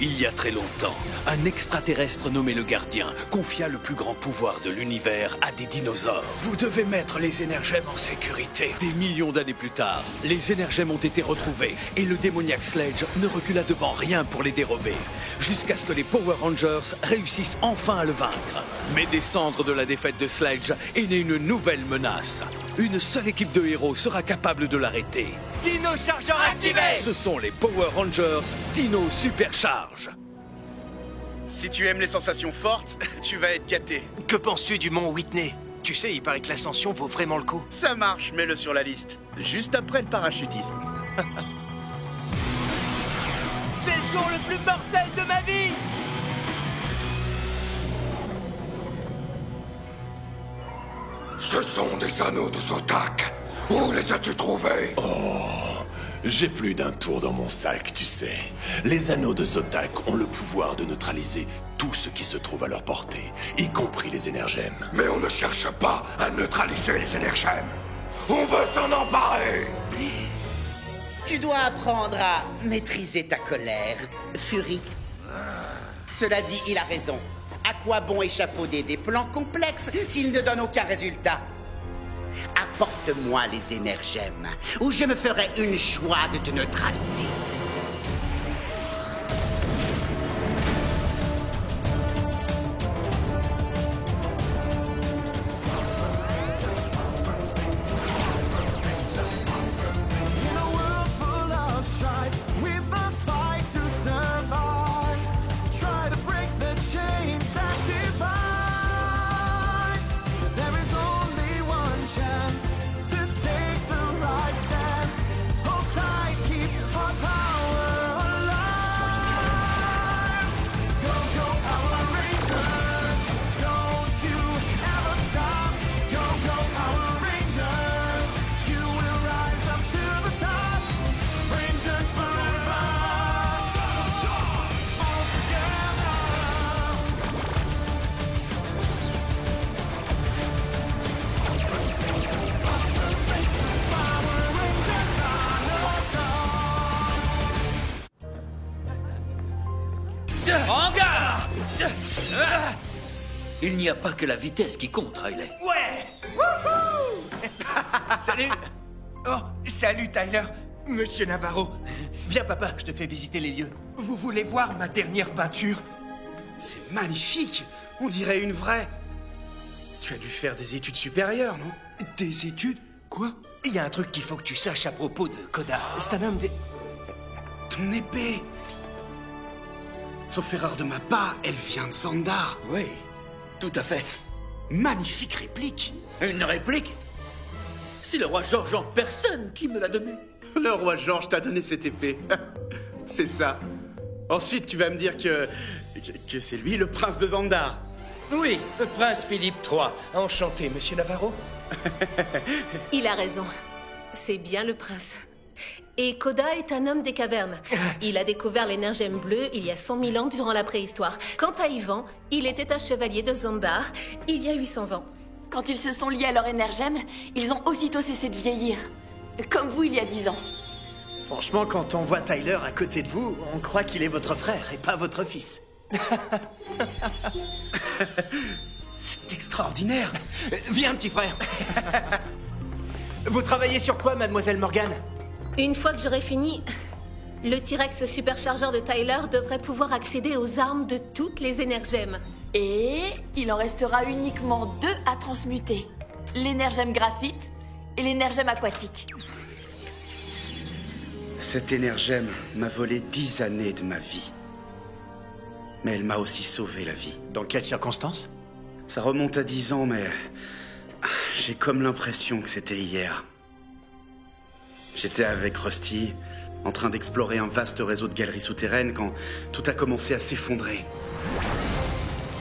Il y a très longtemps, un extraterrestre nommé le Gardien confia le plus grand pouvoir de l'univers à des dinosaures. Vous devez mettre les énergèmes en sécurité. Des millions d'années plus tard, les énergèmes ont été retrouvés et le démoniaque Sledge ne recula devant rien pour les dérober, jusqu'à ce que les Power Rangers réussissent enfin à le vaincre. Mais des cendres de la défaite de Sledge est née une nouvelle menace. Une seule équipe de héros sera capable de l'arrêter. Dino Chargeur activé! Ce sont les Power Rangers Dino Supercharge. Si tu aimes les sensations fortes, tu vas être gâté. Que penses-tu du mont Whitney? Tu sais, il paraît que l'ascension vaut vraiment le coup. Ça marche, mets-le sur la liste. Juste après le parachutisme. C'est le jour le plus mortel de ma vie! Ce sont des anneaux de Zotac. Où les as-tu trouvés? J'ai plus d'un tour dans mon sac, tu sais. Les anneaux de Zotac ont le pouvoir de neutraliser tout ce qui se trouve à leur portée, y compris les énergèmes. Mais on ne cherche pas à neutraliser les énergèmes. On veut s'en emparer. Tu dois apprendre à maîtriser ta colère, Fury. Cela dit, il a raison. À quoi bon échafauder des plans complexes s'ils ne donnent aucun résultat? Apporte-moi les énergèmes, ou je me ferai une joie de te neutraliser. En garde! Il n'y a pas que la vitesse qui compte, Riley. Ouais! Wouhou! Salut! Oh, salut Tyler! Monsieur Navarro! Viens papa, je te fais visiter les lieux. Vous voulez voir ma dernière peinture? C'est magnifique! On dirait une vraie... Tu as dû faire des études supérieures, non? Des études? Quoi? Il y a un truc qu'il faut que tu saches à propos de Koda. C'est un homme des... Ton épée! Sauf erreur de ma part, elle vient de Xandar. Oui, tout à fait. Magnifique réplique. Une réplique? C'est le roi George en personne qui me l'a donnée. Le roi George t'a donné cette épée. C'est ça. Ensuite, tu vas me dire que c'est lui le prince de Xandar. Oui, le prince Philippe III. Enchanté, monsieur Navarro. Il a raison. C'est bien le prince. Et Koda est un homme des cavernes. Il a découvert l'énergème bleue il y a 100 000 ans durant la préhistoire. Quant à Ivan, il était un chevalier de Xandar il y a 800 ans. Quand ils se sont liés à leur énergème, ils ont aussitôt cessé de vieillir. Comme vous il y a 10 ans. Franchement, quand on voit Tyler à côté de vous, on croit qu'il est votre frère et pas votre fils. C'est extraordinaire. Viens, petit frère. Vous travaillez sur quoi, mademoiselle Morgan? Une fois que j'aurai fini, le T-Rex superchargeur de Tyler devrait pouvoir accéder aux armes de toutes les énergèmes. Et il en restera uniquement 2 à transmuter. L'énergème graphite et l'énergème aquatique. Cette énergème m'a volé 10 années de ma vie. Mais elle m'a aussi sauvé la vie. Dans quelles circonstances? Ça remonte à 10 ans, mais... j'ai comme l'impression que c'était hier. J'étais avec Rusty, en train d'explorer un vaste réseau de galeries souterraines quand tout a commencé à s'effondrer.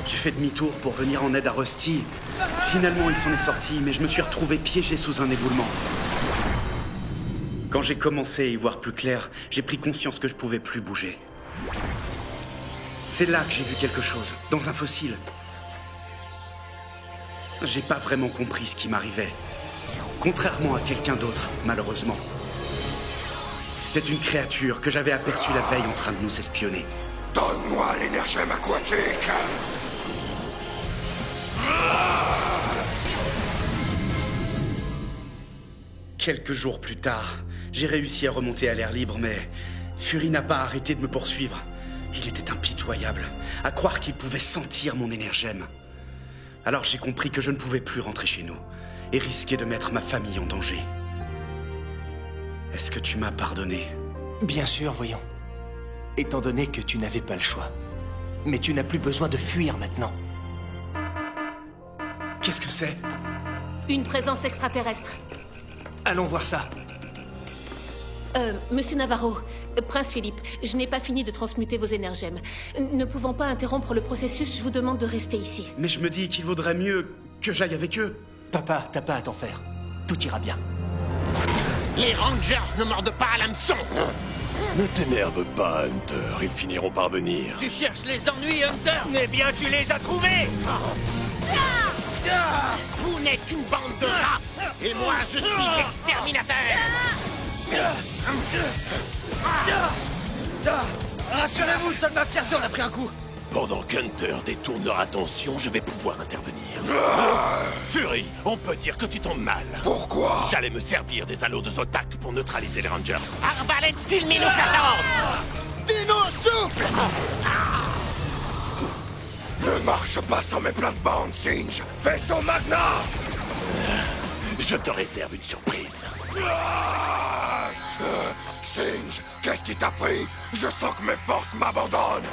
J'ai fait demi-tour pour venir en aide à Rusty. Finalement, il s'en est sorti, mais je me suis retrouvé piégé sous un éboulement. Quand j'ai commencé à y voir plus clair, j'ai pris conscience que je pouvais plus bouger. C'est là que j'ai vu quelque chose, dans un fossile. J'ai pas vraiment compris ce qui m'arrivait. Contrairement à quelqu'un d'autre, malheureusement. C'était une créature que j'avais aperçue la veille en train de nous espionner. Donne-moi l'énergème aquatique. Quelques jours plus tard, j'ai réussi à remonter à l'air libre, mais Fury n'a pas arrêté de me poursuivre. Il était impitoyable, à croire qu'il pouvait sentir mon énergème. Alors j'ai compris que je ne pouvais plus rentrer chez nous et risquer de mettre ma famille en danger. Est-ce que tu m'as pardonné? Bien sûr, voyons. Étant donné que tu n'avais pas le choix. Mais tu n'as plus besoin de fuir maintenant. Qu'est-ce que c'est? Une présence extraterrestre. Allons voir ça. Monsieur Navarro, Prince Philippe, je n'ai pas fini de transmuter vos énergèmes. Ne pouvant pas interrompre le processus, je vous demande de rester ici. Mais je me dis qu'il vaudrait mieux que j'aille avec eux. Papa, t'as pas à t'en faire. Tout ira bien. Les Rangers ne mordent pas à l'hameçon. Ne t'énerve pas, Hunter. Ils finiront par venir. Tu cherches les ennuis, Hunter? Eh bien, tu les as trouvés! Vous n'êtes qu'une bande de rats. Et moi, je suis l'exterminateur. Rassurez-vous, seule ma fierté en a pris un coup. Pendant qu'Hunter détourne leur attention, je vais pouvoir intervenir. Fury, on peut dire que tu tombes mal. Pourquoi? J'allais me servir des anneaux de Zotac pour neutraliser les Rangers. Arbalète fulminocasante! Dino souffle! Ne marche pas sur mes plates-bandes, Singe! Vaisseau Magna! Je te réserve une surprise. Singe, qu'est-ce qui t'a pris? Je sens que mes forces m'abandonnent.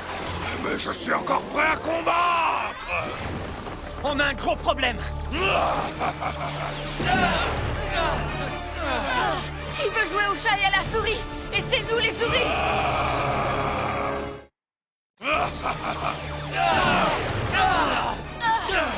Mais je suis encore prêt à combattre! On a un gros problème. Qui veut jouer au chat et à la souris? Et c'est nous les souris!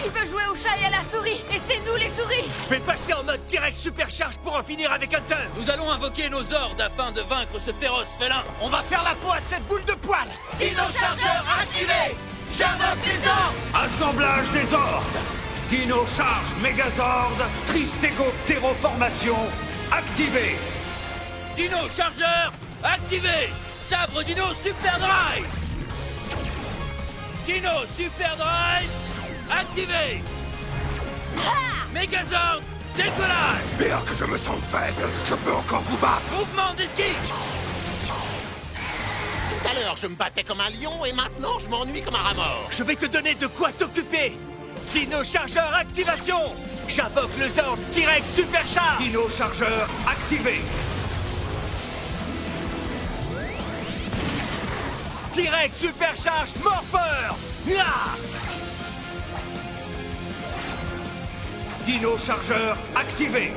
Qui veut jouer au chat et à la souris? Et c'est nous les souris! Je vais passer en mode direct supercharge pour en finir avec Hunter. Nous allons invoquer nos ordres afin de vaincre ce féroce félin. On va faire la peau à cette boule de poil. Dino chargeur activé! J'invoque les ordres! Assemblage des ordres. Dino charge Megazord, Tristego Terroformation, activé. Dino chargeur activé. Sabre Dino Super Drive. Dino Super Drive activé. Megazord décollage. Bien que je me sente faible, je peux encore vous battre. Mouvement d'esquive. Tout à l'heure, je me battais comme un lion et maintenant, je m'ennuie comme un rat mort. Je vais te donner de quoi t'occuper. Dino chargeur activation. J'invoque le Zord direct supercharge. Dino chargeur activé. Direct supercharge morpheur. Dino chargeur activé.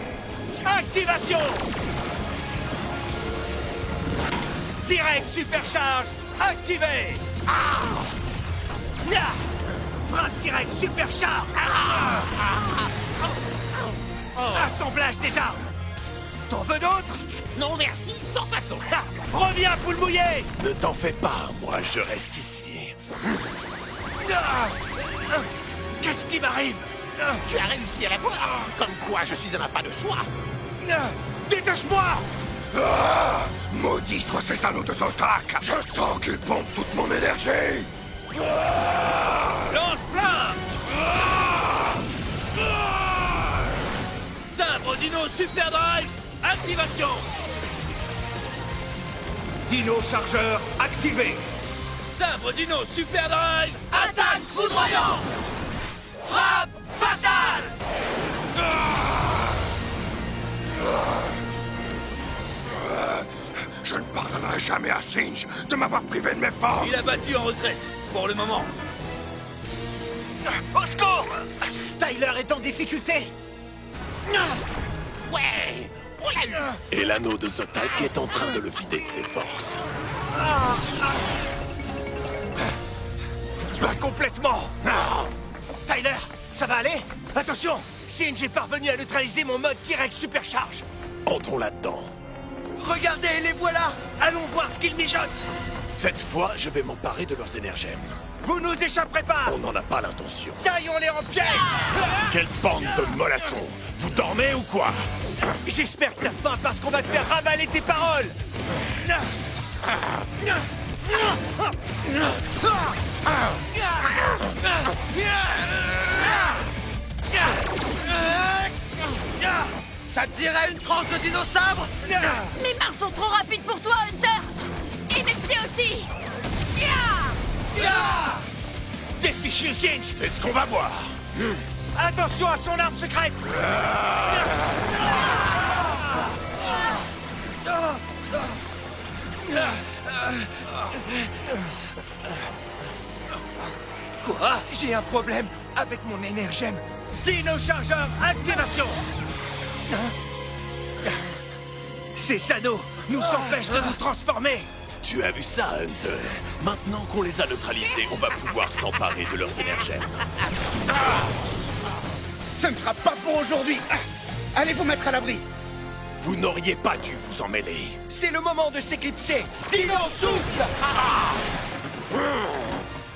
Activation. Direct supercharge activé. Frappe direct supercharge. Assemblage des armes. T'en veux d'autres? Non, merci, sans façon. Reviens, poule mouillée. Ne t'en fais pas, moi, je reste ici. Qu'est-ce qui m'arrive? Tu as réussi à la voir. Comme quoi, je suis un appât de choix. Détache-moi. Maudit soient ces anneaux de Zotac! Je sens qu'ils pompent toute mon énergie! Lance-flamme. Sabre Dino Super Drive activation. Dino chargeur activé. Sabre Dino Super Drive Attaque foudroyante! Frappe fatale. Je ne pardonnerai jamais à Singe de m'avoir privé de mes forces! Il a battu en retraite, pour le moment. Au secours! Tyler est en difficulté. Ouais, on l'a eu. Et l'anneau de Zotac est en train de le vider de ses forces. Pas complètement. Tyler, ça va aller? Attention, Singe est parvenu à neutraliser mon mode direct supercharge. Entrons là-dedans. Regardez, les voilà. Allons voir ce qu'ils mijotent. Cette fois, je vais m'emparer de leurs énergèmes. Vous nous échapperez pas. On n'en a pas l'intention. Taillons-les en pièces. Quelle bande de mollassons! Vous dormez ou quoi? J'espère que t'as faim parce qu'on va te faire ravaler tes paroles. dirait une tranche de dinosaure. Mes mains sont trop rapides pour toi, Hunter. Et mes pieds aussi. Des fichus Singe! C'est ce qu'on va voir. Attention à son arme secrète! Quoi? J'ai un problème avec mon énergème. Dino Chargeur, activation! Ces anneaux nous empêchent de nous transformer! Tu as vu ça, Hunter? Maintenant qu'on les a neutralisés, on va pouvoir s'emparer de leurs énergèmes. Ça ne sera pas pour aujourd'hui. Allez vous mettre à l'abri. Vous n'auriez pas dû vous en mêler. C'est le moment de s'éclipser. Dino souffle.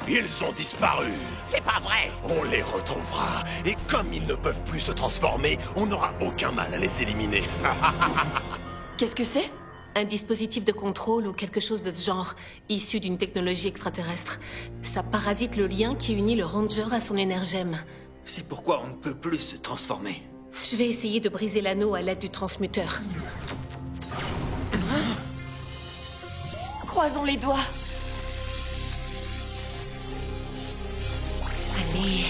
Ils ont disparu. C'est pas vrai. On les retrouvera. Et comme ils ne peuvent plus se transformer, on n'aura aucun mal à les éliminer. Qu'est-ce que c'est? Un dispositif de contrôle ou quelque chose de ce genre, issu d'une technologie extraterrestre. Ça parasite le lien qui unit le Ranger à son énergème. C'est pourquoi on ne peut plus se transformer. Je vais essayer de briser l'anneau à l'aide du transmuteur. Croisons les doigts. Allez.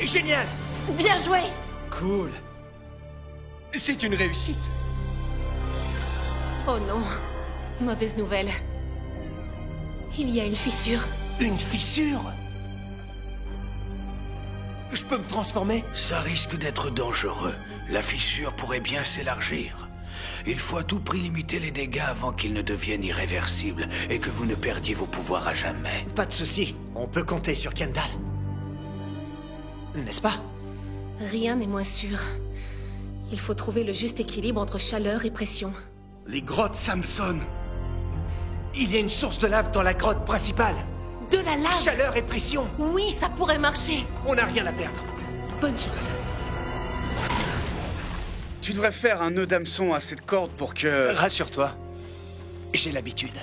Génial! Bien joué. Cool. C'est une réussite. Oh non. Mauvaise nouvelle. Il y a une fissure. Une fissure? Je peux me transformer? Ça risque d'être dangereux. La fissure pourrait bien s'élargir. Il faut à tout prix limiter les dégâts avant qu'ils ne deviennent irréversibles et que vous ne perdiez vos pouvoirs à jamais. Pas de souci. On peut compter sur Kendall. N'est-ce pas? Rien n'est moins sûr. Il faut trouver le juste équilibre entre chaleur et pression. Les grottes Samson. Il y a une source de lave dans la grotte principale. De la lave! Chaleur et pression. Oui, ça pourrait marcher. On n'a rien à perdre. Bonne chance. Tu devrais faire un nœud d'hameçon à cette corde pour que... Rassure-toi, j'ai l'habitude.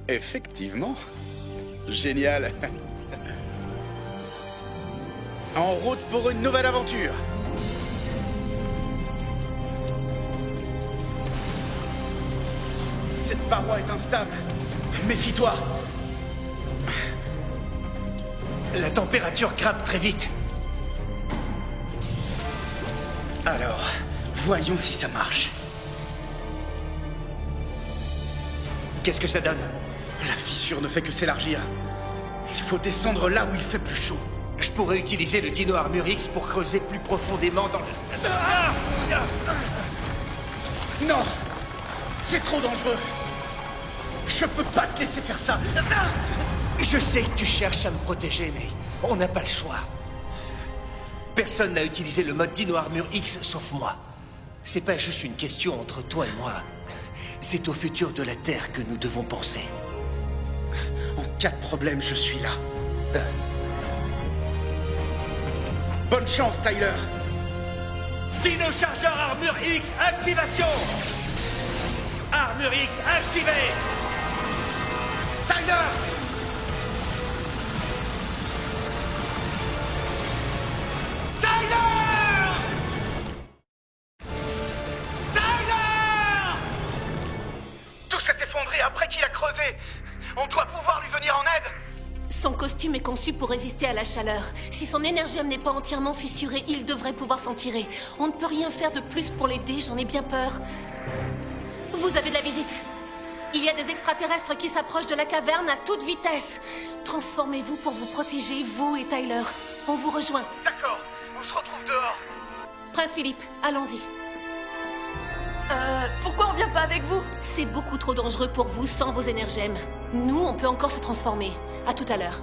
Effectivement. Génial. En route pour une nouvelle aventure. Cette paroi est instable. Méfie-toi. La température grimpe très vite. Alors, voyons si ça marche. Qu'est-ce que ça donne? La fissure ne fait que s'élargir. Il faut descendre là où il fait plus chaud. Je pourrais utiliser le Dino Armure X pour creuser plus profondément dans le... Non! C'est trop dangereux. Je peux pas te laisser faire ça. Je sais que tu cherches à me protéger, mais on n'a pas le choix. Personne n'a utilisé le mode Dino Armure X sauf moi. C'est pas juste une question entre toi et moi. C'est au futur de la Terre que nous devons penser. En cas de problème, je suis là. Bonne chance, Tyler. Dino Chargeur Armure X, activation! Armure X, activé! Tyler! Tyler! Tyler! Tout s'est effondré après qu'il a creusé. On doit pouvoir lui venir en aide. Son costume est conçu pour résister à la chaleur. Si son énergème n'est pas entièrement fissuré, il devrait pouvoir s'en tirer. On ne peut rien faire de plus pour l'aider, j'en ai bien peur. Vous avez de la visite. Il y a des extraterrestres qui s'approchent de la caverne à toute vitesse. Transformez-vous pour vous protéger, vous et Tyler. On vous rejoint. D'accord, on se retrouve dehors. Prince Philippe, allons-y. Pourquoi on vient pas avec vous? C'est beaucoup trop dangereux pour vous sans vos énergèmes. Nous, on peut encore se transformer. À tout à l'heure.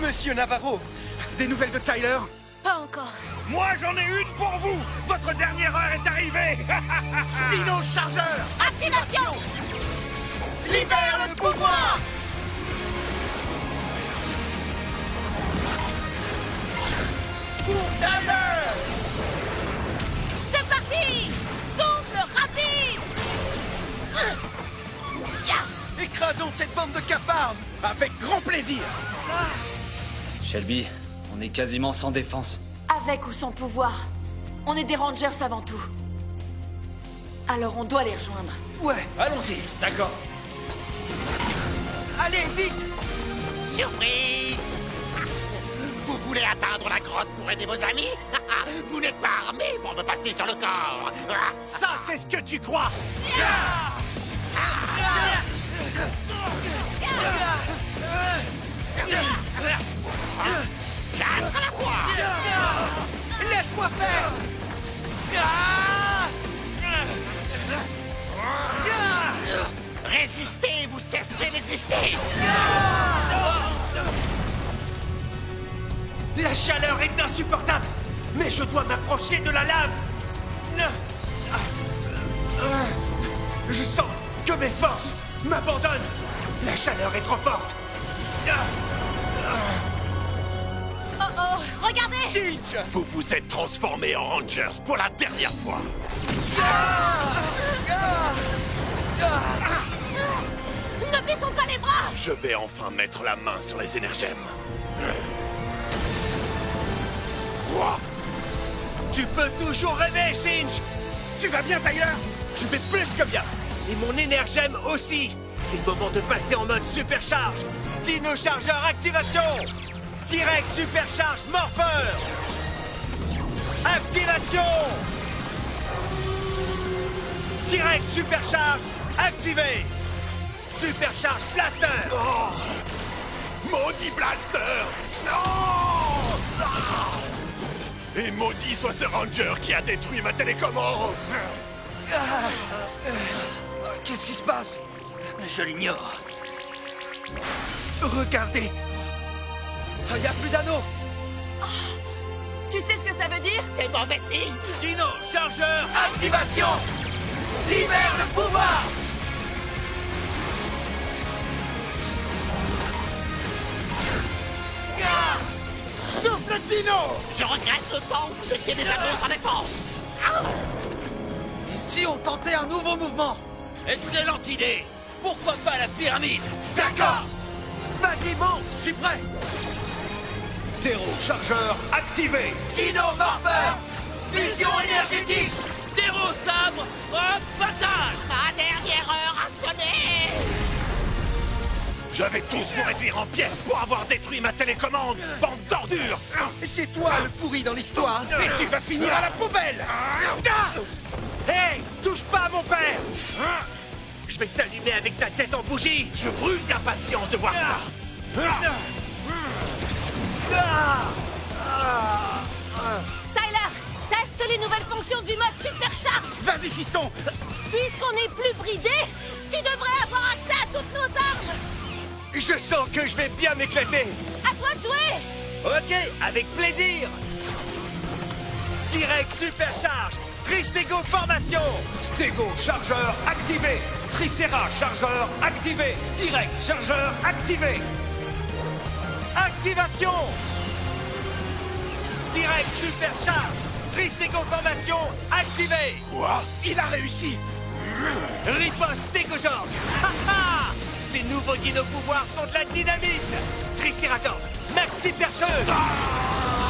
Monsieur Navarro! Des nouvelles de Tyler? Pas encore. Moi, j'en ai une pour vous! Votre dernière heure est arrivée! Dino Chargeur! Activation! Libère le pouvoir! Pour Tyler! C'est parti! Souffle rapide! Écrasons cette bande de cafards! Avec grand plaisir. Shelby, on est quasiment sans défense. Avec ou sans pouvoir, on est des Rangers avant tout. Alors on doit les rejoindre. Ouais, Allons-y. D'accord. allez, vite! Surprise! Vous voulez atteindre la grotte pour aider vos amis? Vous n'êtes pas armé pour me passer sur le corps! Ça, c'est ce que tu crois. Quatre à la fois! Laisse-moi faire! Résistez, vous cesserez d'exister! La chaleur est insupportable! Mais je dois m'approcher de la lave! Je sens que mes forces m'abandonnent! La chaleur est trop forte! Oh oh, regardez! Singe! Vous vous êtes transformé en Rangers pour la dernière fois. Ne baissons pas les bras! Je vais enfin mettre la main sur les énergèmes. Quoi? Tu peux toujours rêver, Singe! Tu vas bien, Tyler? Je vais plus que bien! Et mon énergème aussi! C'est le moment de passer en mode supercharge! Dino Chargeur activation! Direct supercharge morpheur! Activation! Direct supercharge activé! Supercharge blaster! Oh! Maudit Blaster! Non! Ah! Et maudit soit ce Ranger qui a détruit ma télécommande! Qu'est-ce qui se passe? Je l'ignore. Regardez! Il n'y a plus d'anneaux! Tu sais ce que ça veut dire? C'est mauvais signe! Dino, chargeur! Activation! Libère le pouvoir! Souffle Dino! Je regrette le temps où vous étiez des avions sans défense! Et si on tentait un nouveau mouvement? Excellente idée! Pourquoi pas la pyramide? D'accord! Vas-y, monte! Je suis prêt! Terreau chargeur activé! Dino Morpheur! Vision énergétique! Terreau sabre! Frappe fatale! Ma dernière heure a sonné! Je vais tous vous réduire en pièces pour avoir détruit ma télécommande, bande d'ordures! C'est toi le pourri dans l'histoire! Et tu vas finir à la poubelle! Hey! Touche pas à mon père! Je vais t'allumer avec ta tête en bougie! Je brûle d'impatience de voir ça! Tyler, teste les nouvelles fonctions du mode supercharge! Vas-y, fiston! Puisqu'on n'est plus bridé, tu devrais avoir accès à toutes nos armes! Je sens que je vais bien m'éclater! À toi de jouer! Ok, avec plaisir! Direct supercharge! Tristego formation! Stego chargeur activé. Tricera chargeur activé. Direct chargeur activé. Activation! Direct supercharge! Tristego formation activée! Quoi? Il a réussi! Riposte Stegozord! Ha! Ces nouveaux dino-pouvoirs sont de la dynamite! Tricerazord! Maxi perceuse!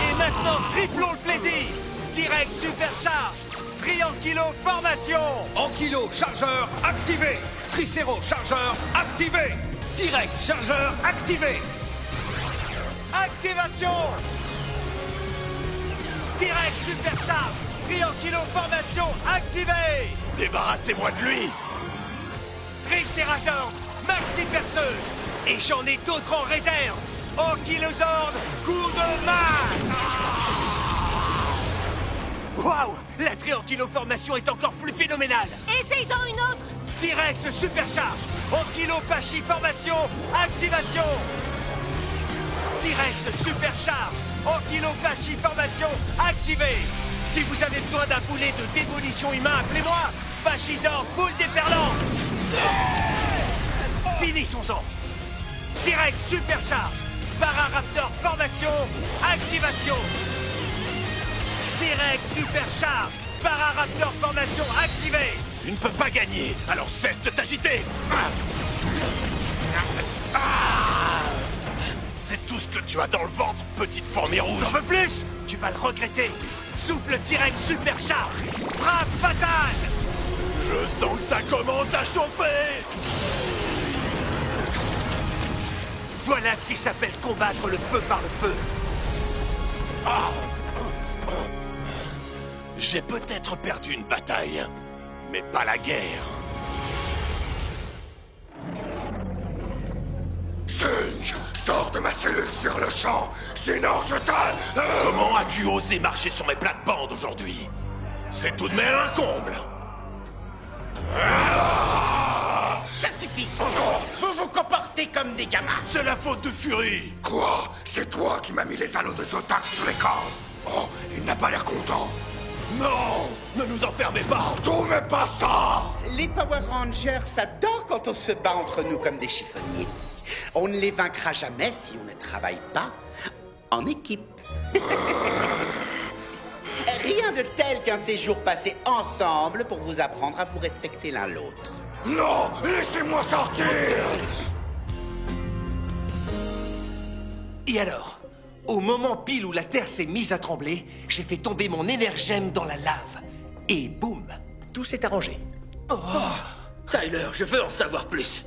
Et maintenant, triplons le plaisir! Direct supercharge! Triangulo formation! Ankylo chargeur activé. Tricéro chargeur activé. Direct chargeur activé. Activation! Direct supercharge! Triangulo formation activée! Débarrassez-moi de lui! Tricerazord! Maxi perceuse! Et j'en ai d'autres en réserve! Ankylozord! Coup de masse! Waouh! La triangulo-formation est encore plus phénoménale! Essaye-en une autre! Direct supercharge! Ankylo-pachy formation activation! Direct supercharge! Ankylo-pachy formation activée! Si vous avez besoin d'un boulet de démolition humain, appelez-moi! Pachysor, boule déferlante! Finissons-en! Direct supercharge! Pararaptor formation activation! Direct supercharge! Pararaptor formation activée! Tu ne peux pas gagner, alors cesse de t'agiter! C'est tout ce que tu as dans le ventre, petite fourmi rouge. J'en veux plus! Tu vas le regretter! Souffle T-Rex supercharge! Frappe fatale! Je sens que ça commence à chauffer! Voilà ce qui s'appelle combattre le feu par le feu! J'ai peut-être perdu une bataille, mais pas la guerre. Singe, sors de ma cellule sur le champ, sinon je te... Comment as-tu osé marcher sur mes plates-bandes aujourd'hui? C'est tout de même un comble. Ça suffit! Vous vous comportez comme des gamins! C'est la faute de Fury! Quoi? C'est toi qui m'as mis les anneaux de Zotac sur les cordes? Oh, il n'a pas l'air content. Non! Ne nous enfermez pas! Tout mais pas ça! Les Power Rangers s'adorent quand on se bat entre nous comme des chiffonniers. On ne les vaincra jamais si on ne travaille pas en équipe. Rien de tel qu'un séjour passé ensemble pour vous apprendre à vous respecter l'un l'autre. Non! Laissez-moi sortir! Et alors, au moment pile où la Terre s'est mise à trembler, j'ai fait tomber mon énergème dans la lave. Et boum, tout s'est arrangé. Tyler, je veux en savoir plus.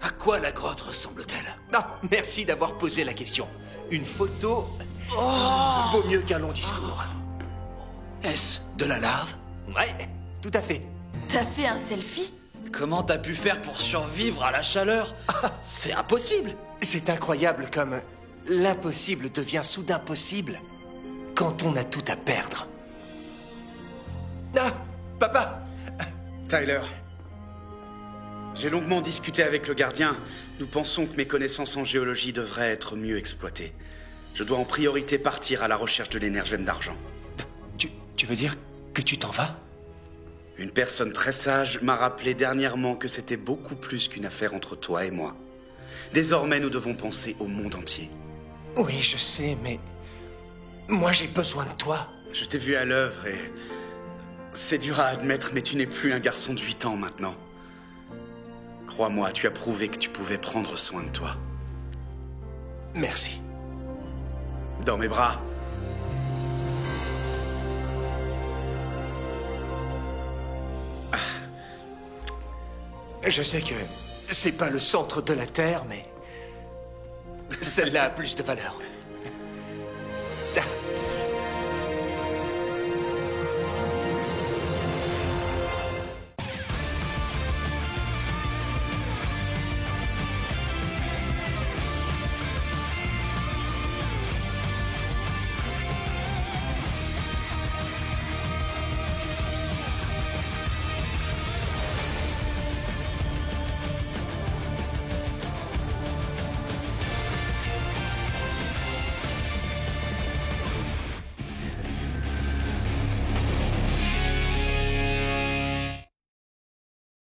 À quoi la grotte ressemble-t-elle? Ah, merci d'avoir posé la question. Une photo vaut mieux qu'un long discours. Est-ce de la lave? Ouais, tout à fait. T'as fait un selfie? Comment t'as pu faire pour survivre à la chaleur? C'est impossible! C'est incroyable comme l'impossible devient soudain possible quand on a tout à perdre. Ah, papa! Tyler, j'ai longuement discuté avec le gardien. Nous pensons que mes connaissances en géologie devraient être mieux exploitées. Je dois en priorité partir à la recherche de l'énergème d'argent. Tu veux dire que tu t'en vas? Une personne très sage m'a rappelé dernièrement que c'était beaucoup plus qu'une affaire entre toi et moi. Désormais, nous devons penser au monde entier. Oui, je sais, mais moi j'ai besoin de toi. Je t'ai vu à l'œuvre et... c'est dur à admettre, mais tu n'es plus un garçon de 8 ans maintenant. Crois-moi, tu as prouvé que tu pouvais prendre soin de toi. Merci. Dans mes bras. Je sais que c'est pas le centre de la Terre, mais celle-là a plus de valeur.